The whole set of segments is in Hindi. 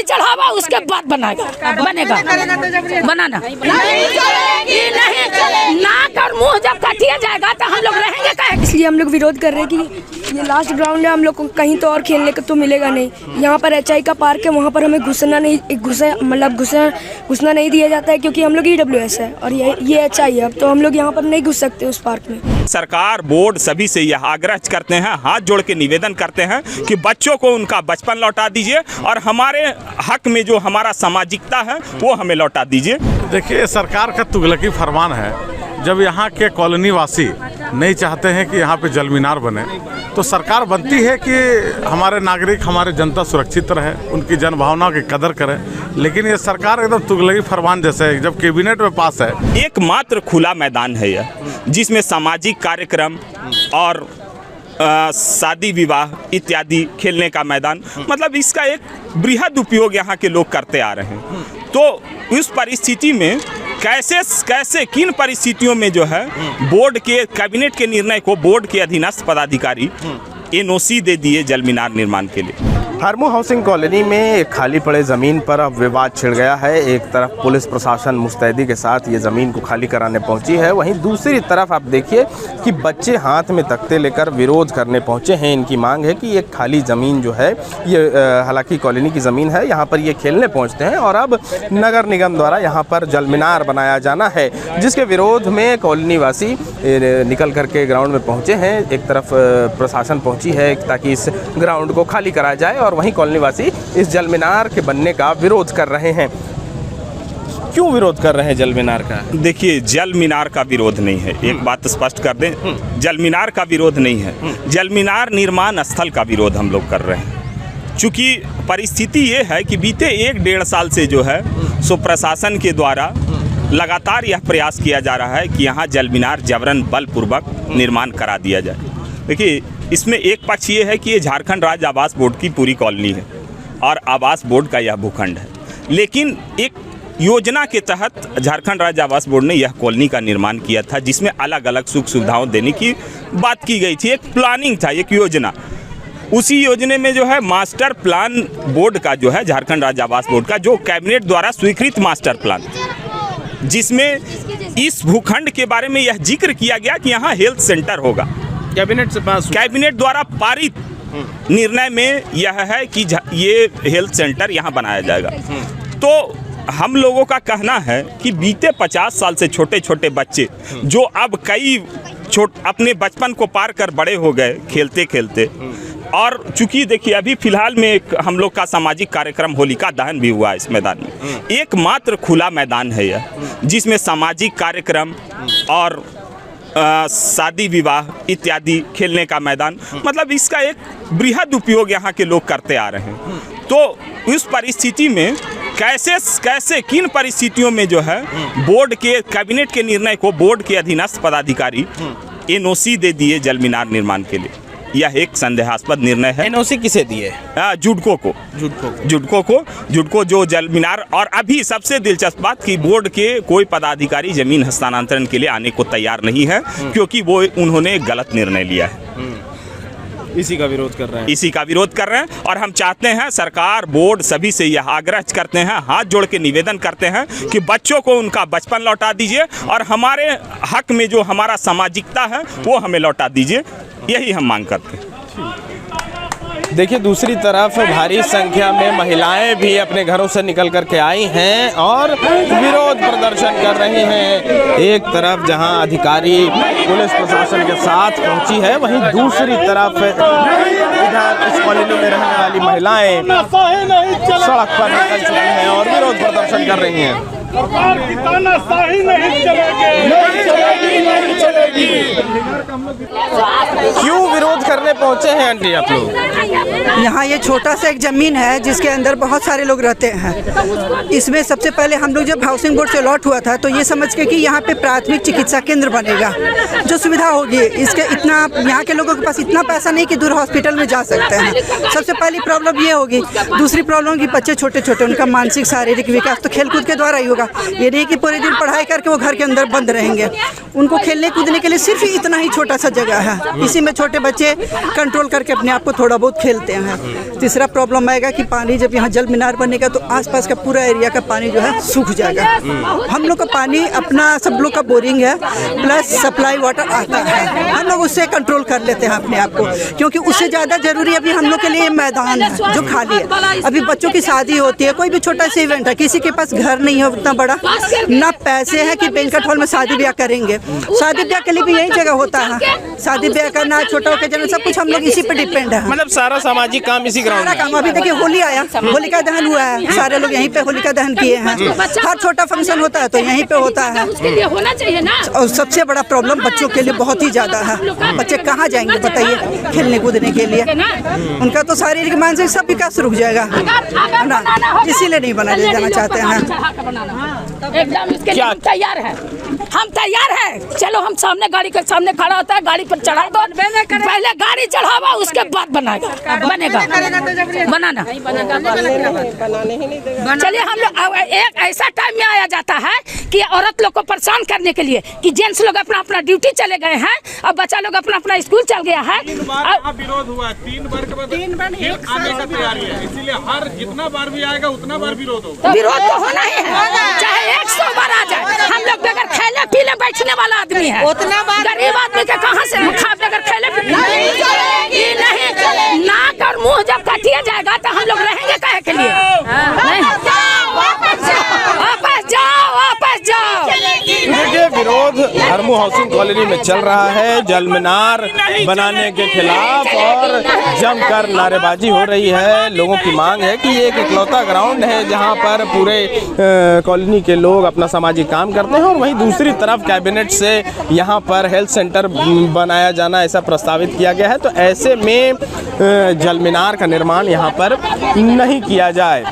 नहीं चढ़ावा उसके बाद बनेगा बनाना नहीं, नाक और मुंह जब काटिया जाएगा तो हम लोग रहेंगे कहाँ। इसलिए हम लोग विरोध कर रहे हैं कि ये लास्ट ग्राउंड है, हम लोग को कहीं तो और खेलने को तो मिलेगा नहीं। यहाँ पर HI का पार्क है, वहाँ पर हमें घुसना नहीं दिया जाता है क्योंकि हम लोग EWS है और ये HI है, तो हम लोग यहाँ पर नहीं घुस सकते उस पार्क में। सरकार बोर्ड सभी से यह आग्रह करते हैं, हाथ जोड़ के निवेदन करते हैं कि बच्चों को उनका बचपन लौटा दीजिए और हमारे हक में जो हमारा सामाजिकता है वो हमें लौटा दीजिए। देखिए, सरकार का तुगलकी फरमान है। जब यहाँ के कॉलोनी वासी नहीं चाहते हैं कि यहाँ पे जल मीनार बने, तो सरकार बनती है कि हमारे नागरिक, हमारे जनता सुरक्षित रहे, उनकी जनभावना की कदर करे। लेकिन ये सरकार एकदम तुगलकी फरमान जैसे है, जब कैबिनेट में पास है। एकमात्र खुला मैदान है यह, जिसमें सामाजिक कार्यक्रम और शादी विवाह इत्यादि खेलने का मैदान, मतलब इसका एक बृहद उपयोग यहाँ के लोग करते आ रहे हैं। तो उस परिस्थिति में कैसे किन परिस्थितियों में जो है बोर्ड के कैबिनेट के निर्णय को बोर्ड के अधीनस्थ पदाधिकारी NOC दे दिए जल मीनार निर्माण के लिए। हरमू हाउसिंग कॉलोनी में खाली पड़े ज़मीन पर अब विवाद छिड़ गया है। एक तरफ पुलिस प्रशासन मुस्तैदी के साथ ये ज़मीन को खाली कराने पहुंची है, वहीं दूसरी तरफ आप देखिए कि बच्चे हाथ में तख्ते लेकर विरोध करने पहुंचे हैं। इनकी मांग है कि ये खाली ज़मीन जो है, ये हालांकि कॉलोनी की ज़मीन है, यहाँ पर ये खेलने पहुँचते हैं और अब नगर निगम द्वारा यहाँ पर जल मीनार बनाया जाना है, जिसके विरोध में कॉलोनी वासी निकल करके ग्राउंड में पहुँचे हैं। एक तरफ प्रशासन पहुँची है ताकि इस ग्राउंड को खाली कराया जाए और वहीं कॉलोनी वासी इस जल मीनार के बनने का विरोध कर रहे हैं। क्यों विरोध कर रहे हैं जल मीनार का? देखिए, जल मीनार का विरोध नहीं है, एक बात स्पष्ट कर दें, जल मीनार का विरोध नहीं है, जल मीनार निर्माण स्थल का विरोध हम लोग कर रहे हैं। चूँकि परिस्थिति ये है कि बीते 1-1.5 साल से जो है सो प्रशासन के द्वारा लगातार यह प्रयास किया जा रहा है कि यहाँ जल मीनार जबरन बलपूर्वक निर्माण करा दिया जाए। देखिए, इसमें एक पक्ष ये है कि ये झारखंड राज्य आवास बोर्ड की पूरी कॉलोनी है और आवास बोर्ड का यह भूखंड है, लेकिन एक योजना के तहत झारखंड राज्य आवास बोर्ड ने यह कॉलोनी का निर्माण किया था, जिसमें अलग अलग सुख सुविधाओं देने की बात की गई थी। एक प्लानिंग था, एक योजना। उसी योजना में जो है मास्टर प्लान बोर्ड का जो है, झारखंड राज्य आवास बोर्ड का जो कैबिनेट द्वारा स्वीकृत मास्टर प्लान, जिसमें इस भूखंड के बारे में यह जिक्र किया गया कि यहाँ हेल्थ सेंटर होगा। कैबिनेट द्वारा पारित निर्णय में यह है कि ये हेल्थ सेंटर यहाँ बनाया जाएगा। तो हम लोगों का कहना है कि बीते 50 साल से छोटे छोटे बच्चे जो अब अपने बचपन को पार कर बड़े हो गए खेलते खेलते, और चूंकि देखिए अभी फिलहाल में हम लोग का सामाजिक कार्यक्रम होलिका दहन भी हुआ इस मैदान में। एकमात्र खुला मैदान है यह, जिसमें सामाजिक कार्यक्रम और शादी विवाह इत्यादि खेलने का मैदान, मतलब इसका एक बृहद उपयोग यहाँ के लोग करते आ रहे हैं। तो उस परिस्थिति में कैसे किन परिस्थितियों में जो है बोर्ड के कैबिनेट के निर्णय को बोर्ड के अधीनस्थ पदाधिकारी NOC दे दिए जल मीनार निर्माण के लिए, यह एक संदेहास्पद निर्णय है। NOC किसे दिए? जुडको जो जल मीनार, और अभी सबसे दिलचस्प बात कि बोर्ड के कोई पदाधिकारी जमीन हस्तांतरण के लिए आने को तैयार नहीं है, क्योंकि वो उन्होंने गलत निर्णय लिया है। इसी का विरोध कर रहे हैं और हम चाहते हैं, सरकार बोर्ड सभी से यह आग्रह करते हैं, हाथ जोड़ के निवेदन करते हैं कि बच्चों को उनका बचपन लौटा दीजिए और हमारे हक में जो हमारा सामाजिकता है वो हमें लौटा दीजिए। यही हम मांग करते हैं। देखिए, दूसरी तरफ भारी संख्या में महिलाएं भी अपने घरों से निकल करके आई हैं और विरोध प्रदर्शन कर रही हैं। एक तरफ जहां अधिकारी पुलिस प्रशासन के साथ पहुंची है, वहीं दूसरी तरफ इधर इस कॉलोनी में रहने वाली महिलाएं सड़क पर निकल चुकी हैं और विरोध प्रदर्शन कर रही हैं। सरकार की तानाशाही नहीं चलेगी। क्यों विरोध करने पहुंचे हैं आंटी आप लोग? यहाँ ये छोटा सा एक जमीन है जिसके अंदर बहुत सारे लोग रहते हैं। इसमें सबसे पहले हम लोग जब हाउसिंग बोर्ड से अलॉट हुआ था तो ये समझ के कि यहाँ पे प्राथमिक चिकित्सा केंद्र बनेगा, जो सुविधा होगी। इसके इतना यहाँ के लोगों के पास इतना पैसा नहीं कि दूर हॉस्पिटल में जा सकते हैं। सबसे पहली प्रॉब्लम ये होगी। दूसरी प्रॉब्लम कि बच्चे छोटे छोटे, उनका मानसिक शारीरिक विकास तो खेलकूद के द्वारा ही होगा। ये नहीं कि पूरे दिन पढ़ाई करके वो घर के अंदर बंद रहेंगे। उनको खेलने कूदने के लिए सिर्फ इतना ही छोटा सा जगह है, इसी में छोटे बच्चे कंट्रोल करके अपने आप को थोड़ा बहुत खेलते हैं। तीसरा प्रॉब्लम आएगा कि पानी जब यहाँ जल मीनार बनेगा तो आसपास का पूरा एरिया का पानी जो है सूख जाएगा। हम लोग का पानी अपना सब लोग का बोरिंग है प्लस सप्लाई वाटर आता है, हम लोग उससे कंट्रोल कर लेते हैं अपने आप को, क्योंकि उससे ज़्यादा जरूरी अभी हम लोग के लिए मैदान है जो खाली है। अभी बच्चों की शादी होती है, कोई भी छोटा सा इवेंट है, किसी के पास घर नहीं है उतना बड़ा, ना पैसे है कि बैंकेट हॉल में शादी ब्याह करेंगे। शादी ब्याह के लिए भी यही जगह होता है, शादी ब्याह करना, छोटा होकर जन्म, सब कुछ हम लोग इसी पे डिपेंड है। मतलब सारा सामाजिक काम इसी ग्राउंड में। काम अभी देखिए होली आया, होलिका दहन हुआ है, सारे लोग यहीं पे होलिका दहन किए हैं। हर छोटा फंक्शन होता है तो यहीं पे होता है। होना चाहिए ना। और सबसे बड़ा प्रॉब्लम बच्चों के लिए बहुत ही ज्यादा है। बच्चे कहाँ जाएंगे बताइए खेलने कूदने के लिए? उनका तो शारीरिक मानसिक सब विकास रुक जाएगा ना, इसीलिए नहीं बनाया जाना चाहते हैं। एकदम इसके लिए हम तैयार हैं, हम तैयार हैं। चलो हम सामने गाड़ी के सामने खड़ा होता है, गाड़ी पर चढ़ा दो, पहले गाड़ी चढ़ावा उसके बाद बनेगा बनाना। चलिए हम लोग एक ऐसा टाइम में आया जाता है कि औरत लोग को परेशान करने के लिए कि जेंट्स लोग अपना अपना ड्यूटी चले गए हैं और बच्चा लोग अपना अपना स्कूल चल गया है। विरोध हुआ 3 बार के बाद आने का तैयारी है, इसीलिए हर जितना बार भी आएगा उतना बार विरोध होगा। विरोध तो होना ही है, चाहे 100 बार आ जाए। हम लोग बगैर खेले पीले बैठने वाला आदमी है, गरीब आदमी के कहाँ से बगैर खेले नहीं, नाक और मुंह जब कटिया जाएगा तो हम लोग रहेंगे काहे के लिए? वापस जाओ। देखिए विरोध हरमू हाउसिंग कॉलोनी में चल रहा है, जल मीनार बनाने के खिलाफ और जमकर नारेबाजी हो रही है। लोगों की मांग है कि ये एक इकलौता ग्राउंड है जहां पर पूरे कॉलोनी के लोग अपना सामाजिक काम करते हैं, और वहीं दूसरी तरफ कैबिनेट से यहां पर हेल्थ सेंटर बनाया जाना ऐसा प्रस्तावित किया गया है। तो ऐसे में जल मीनार का निर्माण यहाँ पर नहीं किया जाए।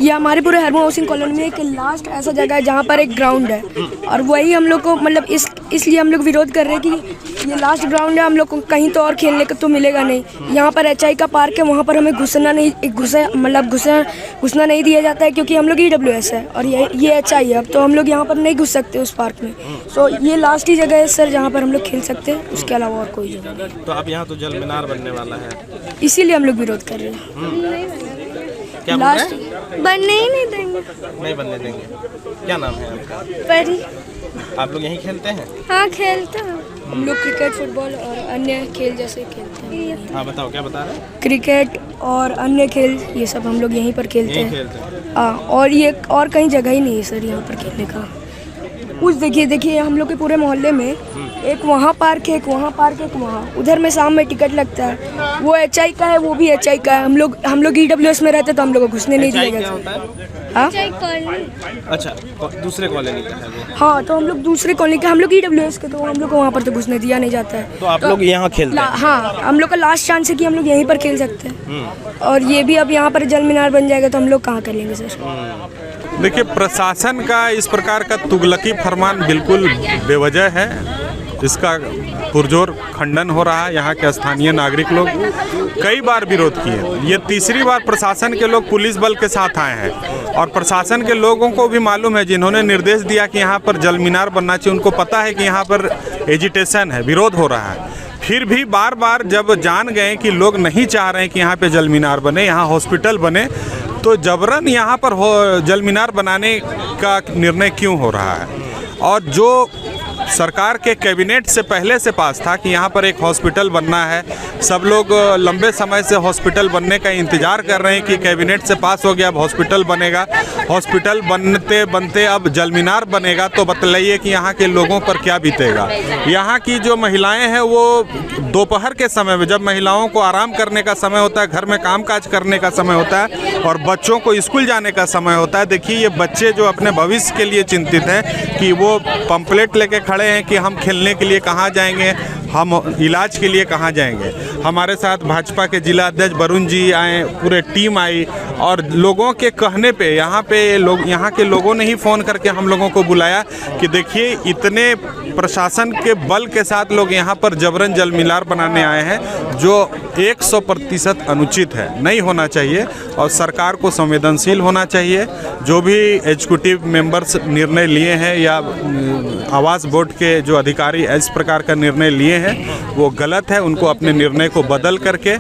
ये हमारे पूरे हरमू हाउसिंग कॉलोनी में एक लास्ट ऐसा जगह है जहाँ पर एक ग्राउंड है, और वही हम लोग को मतलब इसलिए हम लोग विरोध कर रहे हैं कि ये लास्ट ग्राउंड है, हम लोग को कहीं तो और खेलने को तो मिलेगा नहीं। यहाँ पर HI का पार्क है, वहाँ पर हमें घुसना नहीं दिया जाता है क्योंकि हम लोग EWS है और ये HI है। अब तो हम लोग यहाँ पर नहीं घुस सकते उस पार्क में, तो ये लास्ट ही जगह है सर जहाँ पर हम लोग खेल सकते हैं, उसके अलावा और कोई जगह नहीं। तो अब यहाँ तो जल मीनार बनने वाला है, इसीलिए हम लोग विरोध कर रहे हैं। क्या लास्ट बनने ही नहीं देंगे, नहीं बनने देंगे। क्या नाम है आपका? परी। आप लोग यहीं खेलते हैं? हाँ खेलते हैं हम लोग, क्रिकेट फुटबॉल और अन्य खेल जैसे खेलते हैं। हाँ बताओ क्या बता रहे हैं? क्रिकेट और अन्य खेल ये सब हम लोग यहीं पर खेलते हैं। हाँ, और ये और कहीं जगह ही नहीं है सर यहाँ पर खेलने का। उस देखिए हम लोग के पूरे मोहल्ले में एक वहाँ पार्क है, एक वहाँ पार्क है, एक वहाँ, उधर में शाम में टिकट लगता है, वो HI का है, वो भी HI का है। हम लोग EWS में रहते तो हम लोग को घुसने नहीं दिया गया। हाँ अच्छा, दूसरे कॉलोनी का है वो? हाँ, तो हम लोग दूसरे कॉलोनी के, हम लोग EWS के, तो हम लोग को वहाँ पर तो घुसने दिया नहीं जाता है। तो आप लोग यहाँ खेलते हैं? हाँ, हम लोग का लास्ट चांस है कि हम लोग यहीं पर खेल सकते हैं, और ये भी अब यहाँ पर जल मीनार बन जाएगा तो हम लोग कहाँ कर लेंगे सर? देखिए, प्रशासन का इस प्रकार का तुगलकी फरमान बिल्कुल बेवजह है, इसका पुरजोर खंडन हो रहा है। यहाँ के स्थानीय नागरिक लोग कई बार विरोध किए, ये तीसरी बार प्रशासन के लोग पुलिस बल के साथ आए हैं, और प्रशासन के लोगों को भी मालूम है, जिन्होंने निर्देश दिया कि यहाँ पर जल मीनार बनना चाहिए, उनको पता है कि यहाँ पर एजिटेशन है, विरोध हो रहा है। फिर भी बार बार जब जान गए कि लोग नहीं चाह रहे हैं कि यहाँ पे जल मीनार बने, यहाँ हॉस्पिटल बने, तो जबरन यहाँ पर जल मीनार बनाने का निर्णय क्यों हो रहा है? और जो सरकार के कैबिनेट से पहले से पास था कि यहाँ पर एक हॉस्पिटल बनना है, सब लोग लंबे समय से हॉस्पिटल बनने का इंतज़ार कर रहे हैं कि कैबिनेट से पास हो गया, अब हॉस्पिटल बनेगा। हॉस्पिटल बनते बनते अब जल मीनार बनेगा, तो बतलाइए कि यहाँ के लोगों पर क्या बीतेगा। यहाँ की जो महिलाएं हैं वो दोपहर के समय में, जब महिलाओं को आराम करने का समय होता है, घर में कामकाज करने का समय होता है और बच्चों को स्कूल जाने का समय होता है, देखिए ये बच्चे जो अपने भविष्य के लिए चिंतित हैं कि वो पंपलेट लेके खड़े हैं कि हम खेलने के लिए कहाँ जाएंगे, हम इलाज के लिए कहाँ जाएंगे। हमारे साथ भाजपा के जिला अध्यक्ष वरुण जी आए, पूरे टीम आई और लोगों के कहने पे यहाँ के लोगों ने ही फ़ोन करके हम लोगों को बुलाया कि देखिए इतने प्रशासन के बल के साथ लोग यहाँ पर जबरन जल मीनार बनाने आए हैं, जो 100% अनुचित है, नहीं होना चाहिए और सरकार को संवेदनशील होना चाहिए। जो भी एग्जीक्यूटिव मेंबर्स निर्णय लिए हैं या आवास बोर्ड के जो अधिकारी इस प्रकार का निर्णय लिए हैं वो गलत है, उनको अपने निर्णय को बदल करके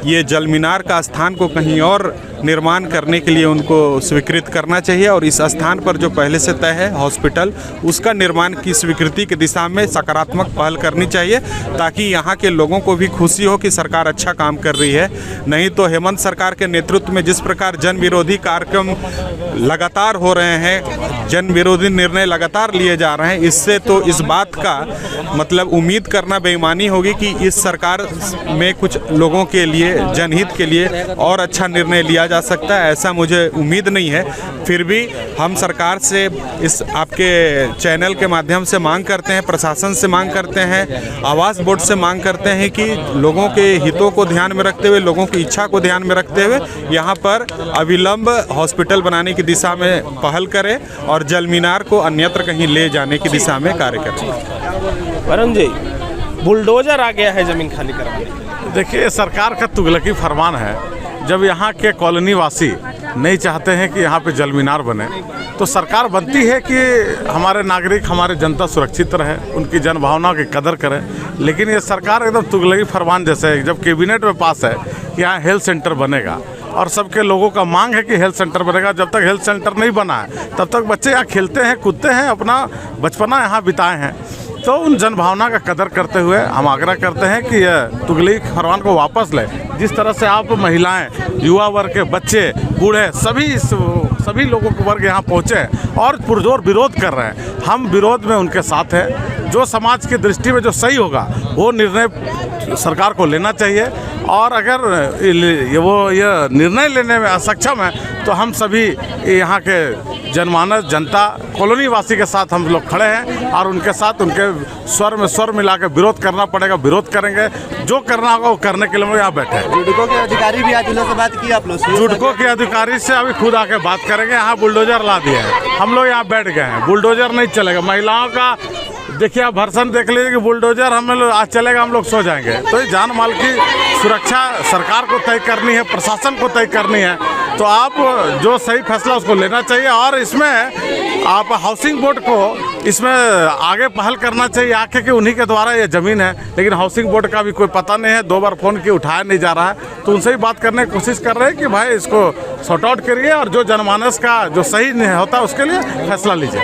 ये जल मीनार का स्थान को कहीं और निर्माण करने के लिए उनको स्वीकृत करना चाहिए और इस स्थान पर जो पहले से तय है हॉस्पिटल, उसका निर्माण की स्वीकृति की दिशा में सकारात्मक पहल करनी चाहिए, ताकि यहाँ के लोगों को भी खुशी हो कि सरकार अच्छा काम कर रही है। नहीं तो हेमंत सरकार के नेतृत्व में जिस प्रकार जन विरोधी कार्यक्रम लगातार हो रहे हैं, जन विरोधी निर्णय लगातार लिए जा रहे हैं, इससे तो इस बात का मतलब उम्मीद करना बेईमानी होगी कि इस सरकार में कुछ लोगों के लिए, जनहित के लिए और अच्छा निर्णय लिया जा सकता है, ऐसा मुझे उम्मीद नहीं है। फिर भी हम सरकार से इस आपके चैनल के माध्यम से मांग करते हैं, प्रशासन से मांग करते हैं, आवास बोर्ड से मांग करते हैं कि लोगों के हितों को ध्यान में रखते हुए, लोगों की इच्छा को ध्यान में रखते हुए यहाँ पर अविलंब हॉस्पिटल बनाने की दिशा में पहल करें और जल मीनार को अन्यत्र कहीं ले जाने की दिशा में कार्य करें। वरुण जी, बुलडोजर आ गया है जमीन खाली कराने के लिए। देखिए, सरकार का तुगलकी फरमान है। जब यहाँ के कॉलोनी वासी नहीं चाहते हैं कि यहाँ पे जल मीनार बने, तो सरकार बनती है कि हमारे नागरिक, हमारे जनता सुरक्षित रहे, उनकी जनभावना की कदर करें। लेकिन ये सरकार एकदम तुगलकी फरमान जैसे है। जब कैबिनेट में पास है कि यहाँ हेल्थ सेंटर बनेगा और सबके लोगों का मांग है कि हेल्थ सेंटर बनेगा, जब तक हेल्थ सेंटर नहीं बना है तब तक बच्चे यहाँ खेलते हैं, कूदते हैं, अपना बचपना यहाँ बिताए हैं। तो उन जनभावना का कदर करते हुए हम आग्रह करते हैं कि यह तुगलकी फरमान को वापस लें। जिस तरह से आप महिलाएं, युवा वर्ग के बच्चे, बूढ़े, सभी लोगों के वर्ग यहाँ पहुँचे और पुरजोर विरोध कर रहे हैं। हम विरोध में उनके साथ हैं। जो समाज की दृष्टि में जो सही होगा वो निर्णय सरकार को लेना चाहिए और अगर ये निर्णय लेने में असक्षम है तो हम सभी यहाँ के जनमानस, जनता, कॉलोनी वासी के साथ हम लोग खड़े हैं और उनके साथ उनके स्वर में स्वर मिला के विरोध करना पड़ेगा, विरोध करेंगे। जो करना होगा वो करने के लिए हम यहाँ बैठे हैं। जुडको के अधिकारी भी आज उनसे बात की आप लोग? जुडको के अधिकारी से अभी खुद आके बात करेंगे। यहाँ बुलडोजर ला दिया है, हम लोग यहाँ बैठ गए हैं। बुलडोजर नहीं चलेगा। महिलाओं का देखिए, आप भर्सन देख लीजिए कि बुलडोजर हम लोग आज चलेगा, हम लोग सो जाएंगे। तो ये जान माल की सुरक्षा सरकार को तय करनी है, प्रशासन को तय करनी है। तो आप जो सही फैसला उसको लेना चाहिए और इसमें आप हाउसिंग बोर्ड को इसमें आगे पहल करना चाहिए आके कि उन्हीं के द्वारा ये ज़मीन है। लेकिन हाउसिंग बोर्ड का भी कोई पता नहीं है, 2 बार फ़ोन किए उठाया नहीं जा रहा है। तो उनसे ही बात करने की कोशिश कर रहे हैं कि भाई इसको सॉर्ट आउट करिए और जो जनमानस का जो सही नहीं होता उसके लिए फैसला लीजिए।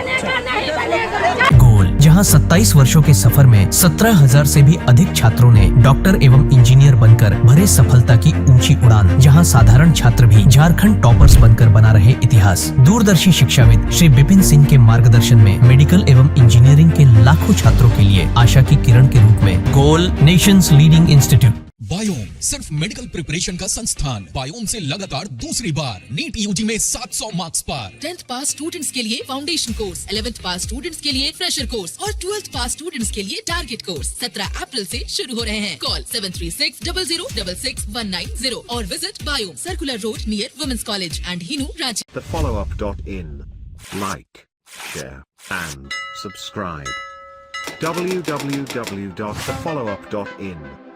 जहां 27 वर्षों के सफर में 17,000 से भी अधिक छात्रों ने डॉक्टर एवं इंजीनियर बनकर भरे सफलता की ऊंची उड़ान, जहां साधारण छात्र भी झारखंड टॉपर्स बनकर बना रहे इतिहास। दूरदर्शी शिक्षाविद श्री विपिन सिंह के मार्गदर्शन में मेडिकल एवं इंजीनियरिंग के लाखों छात्रों के लिए आशा की किरण के रूप में गोल, नेशंस लीडिंग इंस्टीट्यूट। बायोम सिर्फ मेडिकल प्रिपरेशन का संस्थान। बायोम से लगातार दूसरी बार नीट यूजी में 700 मार्क्स पार। 10th पास स्टूडेंट्स के लिए फाउंडेशन कोर्स, 11th पास स्टूडेंट्स के लिए फ्रेशर कोर्स और 12th पास स्टूडेंट्स के लिए टारगेट कोर्स 17 अप्रैल से शुरू हो रहे हैं। कॉल 7360066190 और visit Biome, circular road near women's college and Hinoo, Ranchi. thefollowup.in. Like, share and subscribe. www.thefollowup.in